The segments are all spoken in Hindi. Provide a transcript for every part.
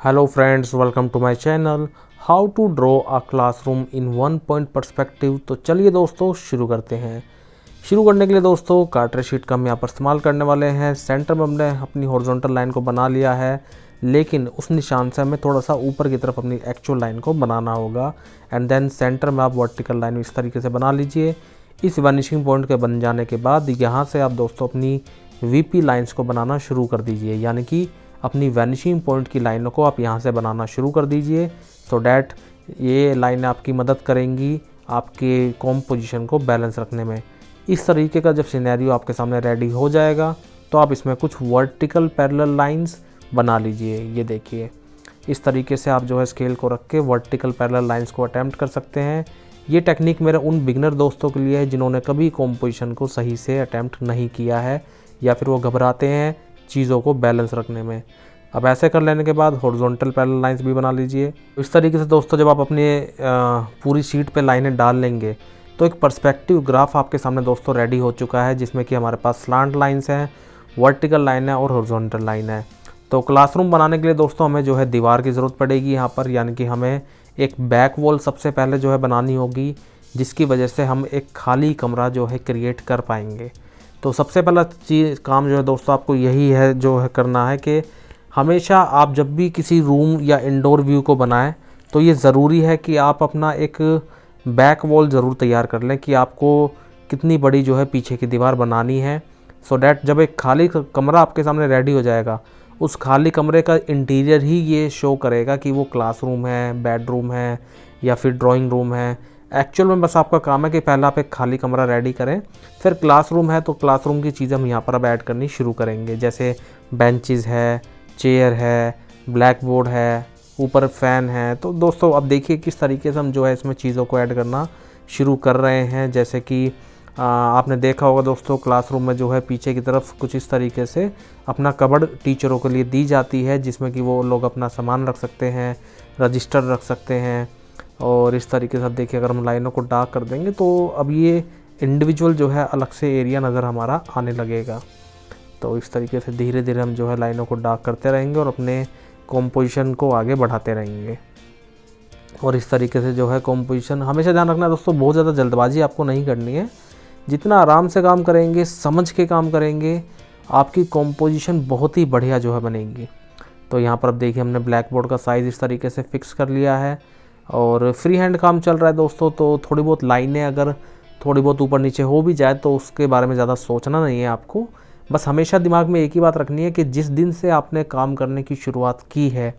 Hello friends, welcome to my channel how to draw a classroom in one point perspective. तो चलिए दोस्तों शुरू करते हैं। शुरू करने के लिए दोस्तों कार्ट्रेज शीट का हम यहाँ पर इस्तेमाल करने वाले हैं। सेंटर में हमने अपनी हॉरिजॉन्टल लाइन को बना लिया है, लेकिन उस निशान से हमें थोड़ा सा ऊपर की तरफ अपनी एक्चुअल लाइन को बनाना होगा। एंड देन सेंटर में आप वर्टिकल लाइन इस तरीके से बना लीजिए। इस वनिशिंग पॉइंट के बन जाने के बाद यहाँ से आप दोस्तों अपनी वीपी लाइंस को बनाना शुरू कर दीजिए, यानी कि अपनी वैनिशिंग पॉइंट की लाइनों को आप यहाँ से बनाना शुरू कर दीजिए। सो डैट ये लाइनें आपकी मदद करेंगी आपके कॉम्पोजिशन को बैलेंस रखने में। इस तरीके का जब सिनेरियो आपके सामने रेडी हो जाएगा तो आप इसमें कुछ वर्टिकल पैरेलल लाइंस बना लीजिए। ये देखिए, इस तरीके से आप जो है स्केल को रख के वर्टिकल पैरेलल लाइंस को अटैम्प्ट कर सकते हैं। ये टेक्निक मेरे उन बिगनर दोस्तों के लिए है जिन्होंने कभी कॉम्पोजिशन को सही से अटैम्प्ट नहीं किया है या फिर वो घबराते हैं चीज़ों को बैलेंस रखने में। अब ऐसे कर लेने के बाद हॉरिजॉन्टल पैरेलल लाइंस भी बना लीजिए। इस तरीके से दोस्तों जब आप अपने पूरी शीट पे लाइनें डाल लेंगे तो एक पर्सपेक्टिव ग्राफ आपके सामने दोस्तों रेडी हो चुका है, जिसमें कि हमारे पास स्लांट लाइंस हैं, वर्टिकल लाइन है और हॉरिजॉन्टल लाइन है। तो क्लासरूम बनाने के लिए दोस्तों हमें जो है दीवार की ज़रूरत पड़ेगी यहाँ पर, यानी कि हमें एक बैक वॉल सबसे पहले जो है बनानी होगी, जिसकी वजह से हम एक खाली कमरा जो है क्रिएट कर पाएंगे। तो सबसे पहला काम जो है दोस्तों आपको यही है जो है करना है कि हमेशा आप जब भी किसी रूम या इंडोर व्यू को बनाएं तो ये ज़रूरी है कि आप अपना एक बैक वॉल ज़रूर तैयार कर लें कि आपको कितनी बड़ी जो है पीछे की दीवार बनानी है। सो डैट जब एक खाली कमरा आपके सामने रेडी हो जाएगा, उस खाली कमरे का इंटीरियर ही ये शो करेगा कि वो क्लासरूम है, बेडरूम है या फिर ड्राइंग रूम है। एक्चुअल में बस आपका काम है कि पहले आप एक खाली कमरा रेडी करें, फिर क्लासरूम है तो क्लासरूम की चीज़ें हम यहाँ पर अब ऐड करनी शुरू करेंगे, जैसे बेंचेस है, चेयर है, ब्लैक बोर्ड है, ऊपर फैन है। तो दोस्तों अब देखिए किस तरीके से हम जो है इसमें चीज़ों को ऐड करना शुरू कर रहे हैं। जैसे कि आपने देखा होगा दोस्तों क्लासरूम में जो है पीछे की तरफ कुछ इस तरीके से अपना कबर्ड टीचरों के लिए दी जाती है, जिसमें कि वो लोग अपना सामान रख सकते हैं, रजिस्टर रख सकते हैं। और इस तरीके से अब देखिए अगर हम लाइनों को डार्क कर देंगे तो अब ये इंडिविजुअल जो है अलग से एरिया नज़र हमारा आने लगेगा। तो इस तरीके से धीरे धीरे हम जो है लाइनों को डार्क करते रहेंगे और अपने कॉम्पोजिशन को आगे बढ़ाते रहेंगे। और इस तरीके से जो है कॉम्पोजिशन हमेशा ध्यान रखना है दोस्तों, बहुत ज़्यादा जल्दबाजी आपको नहीं करनी है। जितना आराम से काम करेंगे, समझ के काम करेंगे, आपकी कॉम्पोजिशन बहुत ही बढ़िया जो है बनेगी। तो यहाँ पर अब देखिए हमने ब्लैक बोर्ड का साइज़ इस तरीके से फिक्स कर लिया है और फ्री हैंड काम चल रहा है दोस्तों। तो थोड़ी बहुत लाइनें अगर थोड़ी बहुत ऊपर नीचे हो भी जाए तो उसके बारे में ज़्यादा सोचना नहीं है आपको। बस हमेशा दिमाग में एक ही बात रखनी है कि जिस दिन से आपने काम करने की शुरुआत की है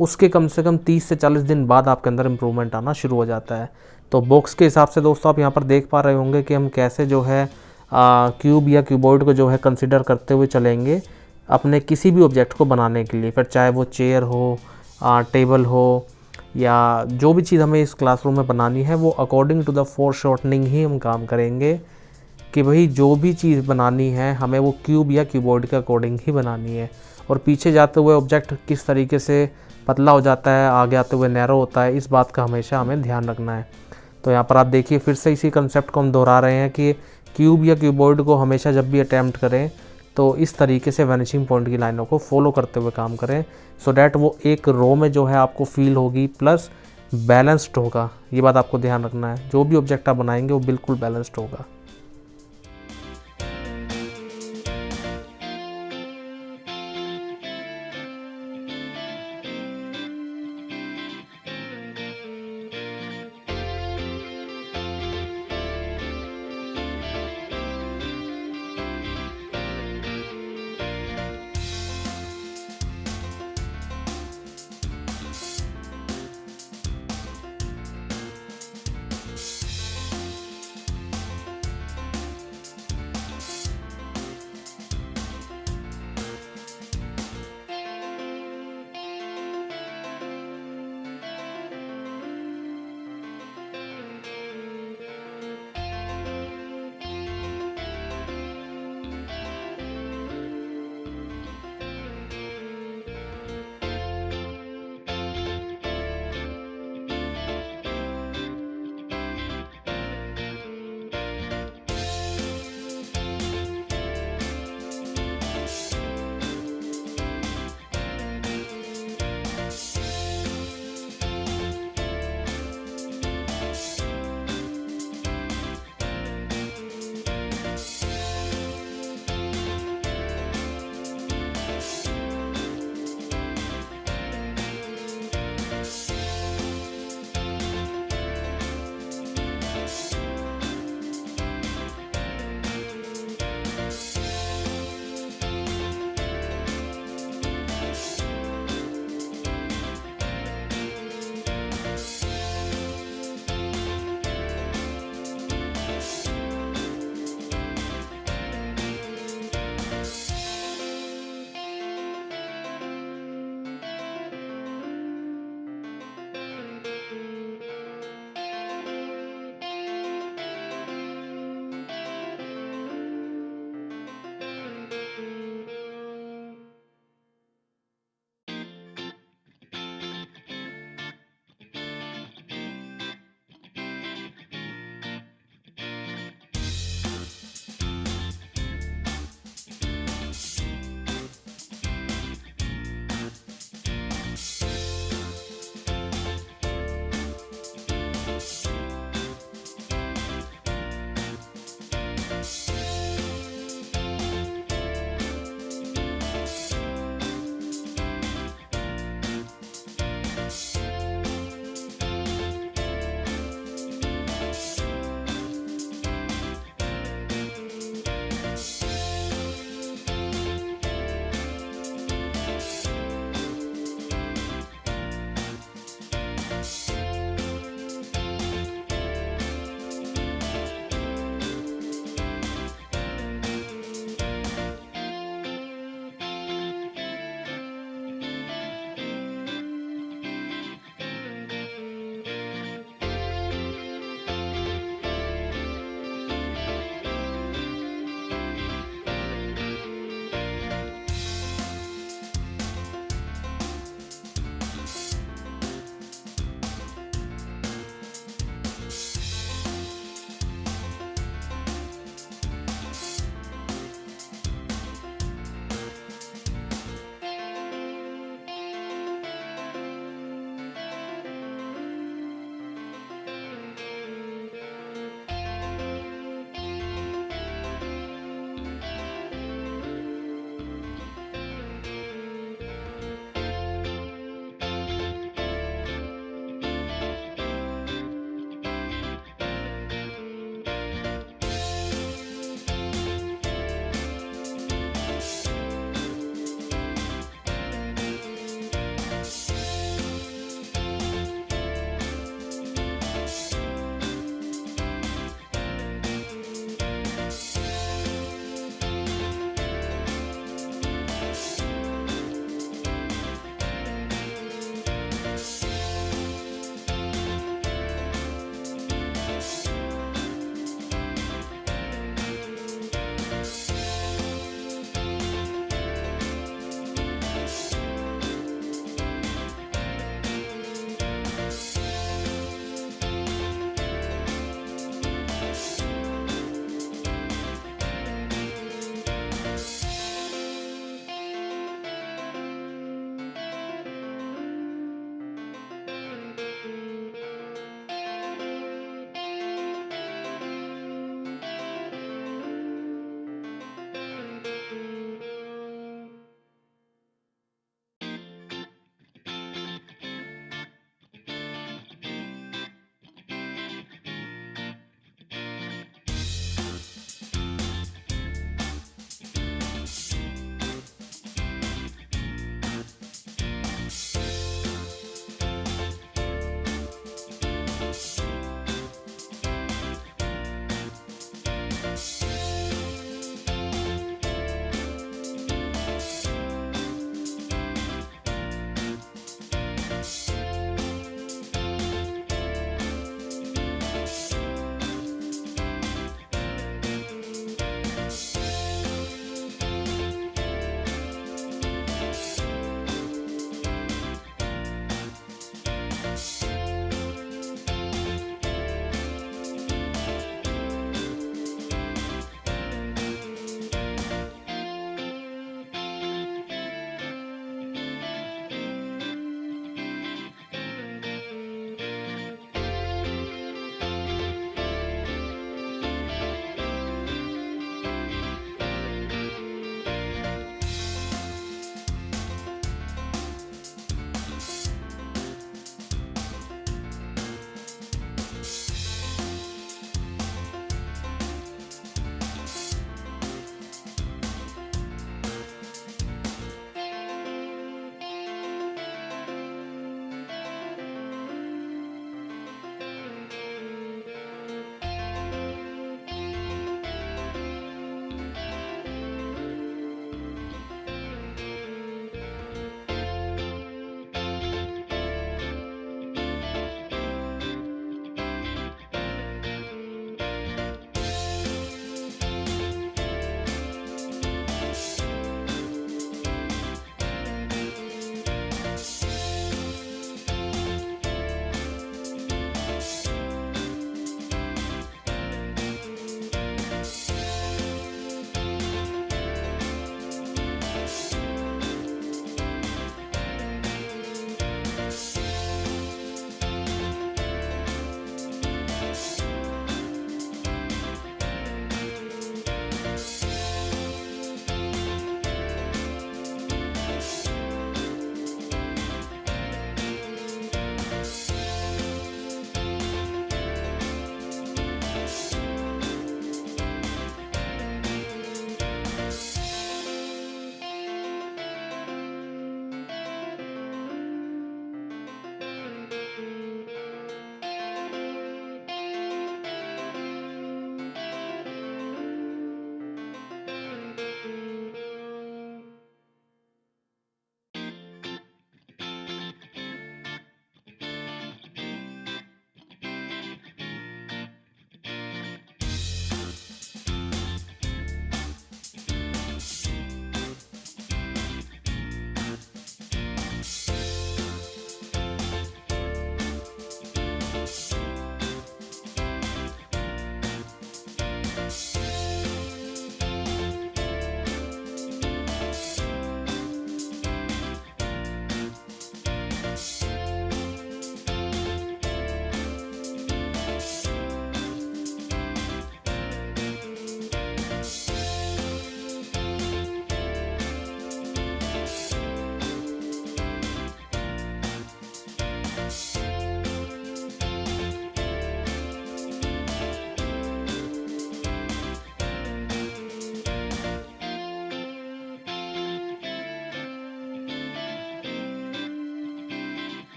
उसके कम से कम 30 से 40 दिन बाद आपके अंदर इम्प्रूवमेंट आना शुरू हो जाता है। तो बॉक्स के हिसाब से दोस्तों आप यहाँ पर देख पा रहे होंगे कि हम कैसे जो है क्यूब या क्यूबॉइड को जो है कंसिडर करते हुए चलेंगे अपने किसी भी ऑब्जेक्ट को बनाने के लिए, फिर चाहे वो चेयर हो, टेबल हो या जो भी चीज़ हमें इस क्लासरूम में बनानी है, वो according to the four shortening ही हम काम करेंगे कि भाई जो भी चीज़ बनानी है हमें वो क्यूब या क्यूबॉइड के अकॉर्डिंग ही बनानी है। और पीछे जाते हुए ऑब्जेक्ट किस तरीके से पतला हो जाता है, आगे आते हुए नैरो होता है, इस बात का हमेशा हमें ध्यान रखना है। तो यहाँ पर आप देखिए फिर से इसी कंसेप्ट को हम दोहरा रहे हैं कि क्यूब या क्यूबॉइड को हमेशा जब भी अटैम्प्ट करें तो इस तरीके से वैनिशिंग पॉइंट की लाइनों को फॉलो करते हुए काम करें, सो डैट वो एक रो में जो है आपको फील होगी प्लस बैलेंस्ड होगा। ये बात आपको ध्यान रखना है, जो भी ऑब्जेक्ट आप बनाएंगे वो बिल्कुल बैलेंस्ड होगा।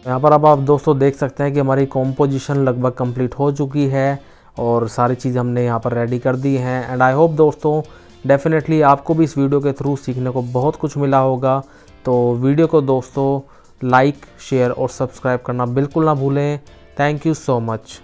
यहाँ पर अब आप दोस्तों देख सकते हैं कि हमारी कॉम्पोजिशन लगभग कंप्लीट हो चुकी है और सारी चीज़ हमने यहाँ पर रेडी कर दी हैं। एंड आई होप दोस्तों डेफिनेटली आपको भी इस वीडियो के थ्रू सीखने को बहुत कुछ मिला होगा। तो वीडियो को दोस्तों लाइक, शेयर और सब्सक्राइब करना बिल्कुल ना भूलें। Thank you so much.